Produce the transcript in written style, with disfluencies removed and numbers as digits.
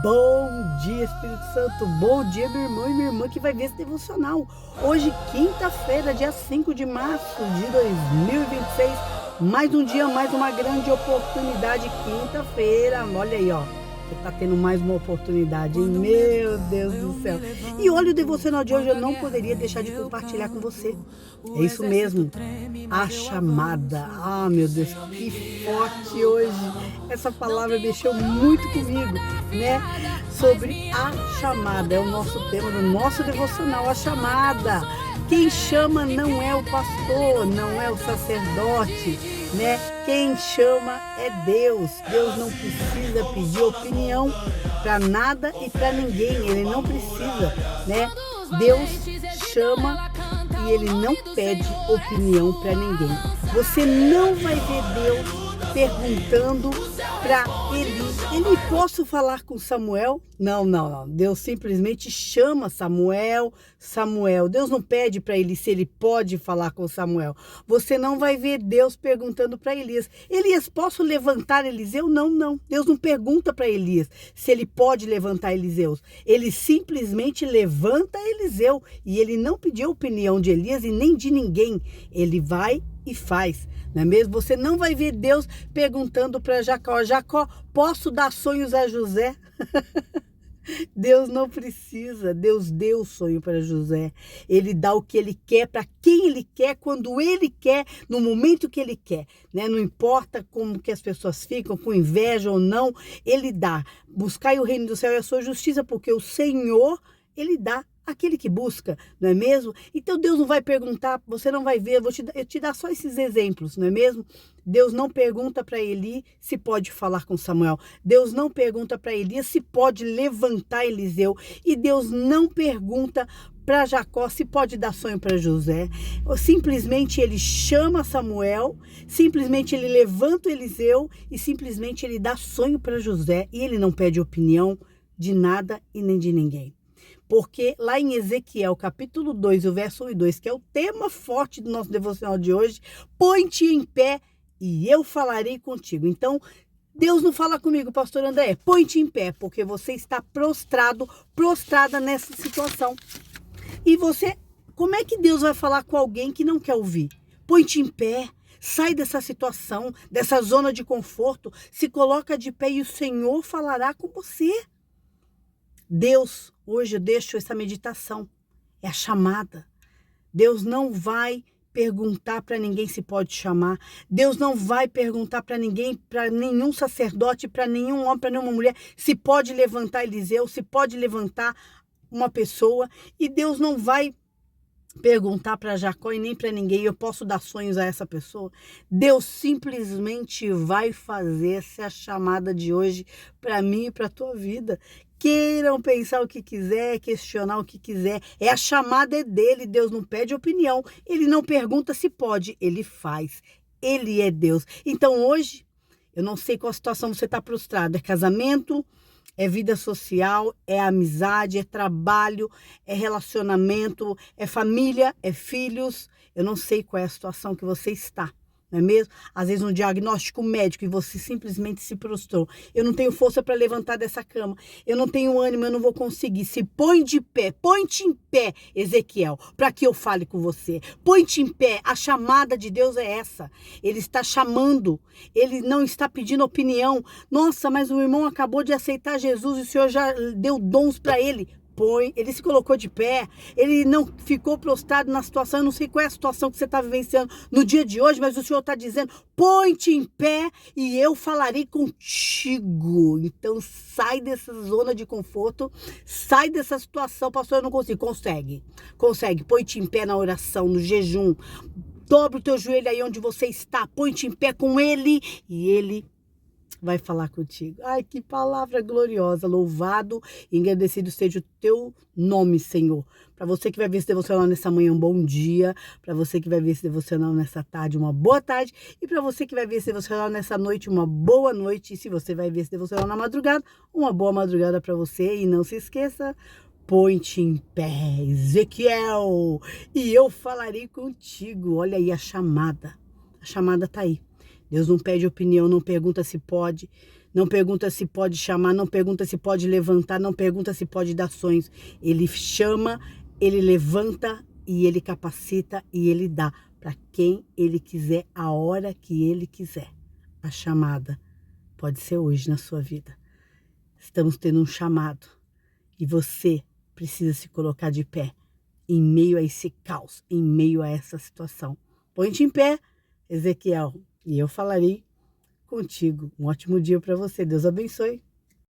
Bom dia, Espírito Santo. Bom dia, meu irmão e minha irmã que vai ver esse devocional. Hoje, quinta-feira, dia 5 de março de 2026. Mais um dia, mais uma grande oportunidade. Quinta-feira, olha aí, ó. Você tá tendo mais uma oportunidade, hein? Meu Deus do céu. E olha, o devocional de hoje eu não poderia deixar de compartilhar com você. É isso mesmo, a chamada. Ah, meu Deus, que forte hoje. Essa palavra mexeu muito comigo, né? Sobre a chamada. É o nosso tema do nosso devocional, a chamada. Quem chama não é o pastor, não é o sacerdote, né? Quem chama é Deus. Deus não precisa pedir opinião para nada e para ninguém. Ele não precisa, né? Deus chama e ele não pede opinião para ninguém. Você não vai ver Deus perguntando para Eli, posso falar com Samuel? Não. Deus simplesmente chama Samuel. Deus não pede para ele se ele pode falar com Samuel. Você não vai ver Deus perguntando para Elias, posso levantar Eliseu? Não. Deus não pergunta para Elias se ele pode levantar Eliseu. Ele simplesmente levanta Eliseu e ele não pediu a opinião de Elias e nem de ninguém. Ele vai e faz, não é mesmo? Você não vai ver Deus perguntando para Jacó, posso dar sonhos a José? Deus não precisa. Deus deu o sonho para José. Ele dá o que ele quer, para quem ele quer, quando ele quer, no momento que ele quer, né? Não importa como que as pessoas ficam, com inveja ou não, ele dá. Buscai o reino do céu e a sua justiça, porque o Senhor, ele dá aquele que busca, não é mesmo? Então Deus não vai perguntar, você não vai ver, eu te dar só esses exemplos, não é mesmo? Deus não pergunta para Eli se pode falar com Samuel. Deus não pergunta para Elias se pode levantar Eliseu. E Deus não pergunta para Jacó se pode dar sonho para José. Simplesmente ele chama Samuel, simplesmente ele levanta Eliseu e simplesmente ele dá sonho para José. E ele não pede opinião de nada e nem de ninguém. Porque lá em Ezequiel, capítulo 2, o verso 1 e 2, que é o tema forte do nosso devocional de hoje, põe-te em pé e eu falarei contigo. Então, Deus não fala comigo, pastor André, põe-te em pé, porque você está prostrada nessa situação. E você, como é que Deus vai falar com alguém que não quer ouvir? Põe-te em pé. Sai dessa situação, dessa zona de conforto, se coloca de pé e o Senhor falará com você. Deus, hoje eu deixo essa meditação, é a chamada. Deus não vai perguntar para ninguém se pode chamar. Deus não vai perguntar para ninguém, para nenhum sacerdote, para nenhum homem, para nenhuma mulher, se pode levantar Eliseu, se pode levantar uma pessoa. E Deus não vai perguntar para Jacó e nem para ninguém, eu posso dar sonhos a essa pessoa. Deus simplesmente vai fazer essa chamada de hoje para mim e para a tua vida. Queiram pensar o que quiser, questionar o que quiser. A chamada é dele, Deus não pede opinião. Ele não pergunta se pode, ele faz. Ele é Deus. Então hoje, eu não sei qual situação você está prostrado. É casamento, é vida social, é amizade, é trabalho, é relacionamento, é família, é filhos. Eu não sei qual é a situação que você está. Não é mesmo? Às vezes um diagnóstico médico e você simplesmente se prostrou. Eu não tenho força para levantar dessa cama. Eu não tenho ânimo, eu não vou conseguir. Se põe de pé, põe-te em pé, Ezequiel, para que eu fale com você. Põe-te em pé, a chamada de Deus é essa. Ele está chamando, ele não está pedindo opinião. Nossa, mas o irmão acabou de aceitar Jesus e o Senhor já deu dons para ele. Ele se colocou de pé, ele não ficou prostrado na situação. Eu não sei qual é a situação que você está vivenciando no dia de hoje, mas o Senhor está dizendo, põe-te em pé e eu falarei contigo. Então sai dessa zona de conforto, sai dessa situação. Pastor, eu não consigo. Consegue, põe-te em pé na oração, no jejum, dobra o teu joelho aí onde você está, põe-te em pé com ele e ele vai falar contigo. Ai, que palavra gloriosa. Louvado e engrandecido seja o teu nome, Senhor. Para você que vai ver esse devocional nessa manhã, um bom dia. Para você que vai ver esse devocional nessa tarde, uma boa tarde. E para você que vai ver esse devocional nessa noite, uma boa noite. E se você vai ver esse devocional na madrugada, uma boa madrugada para você. E não se esqueça, põe-te em pé, Ezequiel, e eu falarei contigo. Olha aí a chamada está aí. Deus não pede opinião, não pergunta se pode, Não pergunta se pode chamar, não pergunta se pode levantar, não pergunta se pode dar sonhos. Ele chama, ele levanta e ele capacita e ele dá para quem ele quiser, a hora que ele quiser. A chamada pode ser hoje na sua vida. Estamos tendo um chamado e você precisa se colocar de pé em meio a esse caos, em meio a essa situação. Põe-te em pé, Ezequiel, e eu falarei contigo. Um ótimo dia para você. Deus abençoe.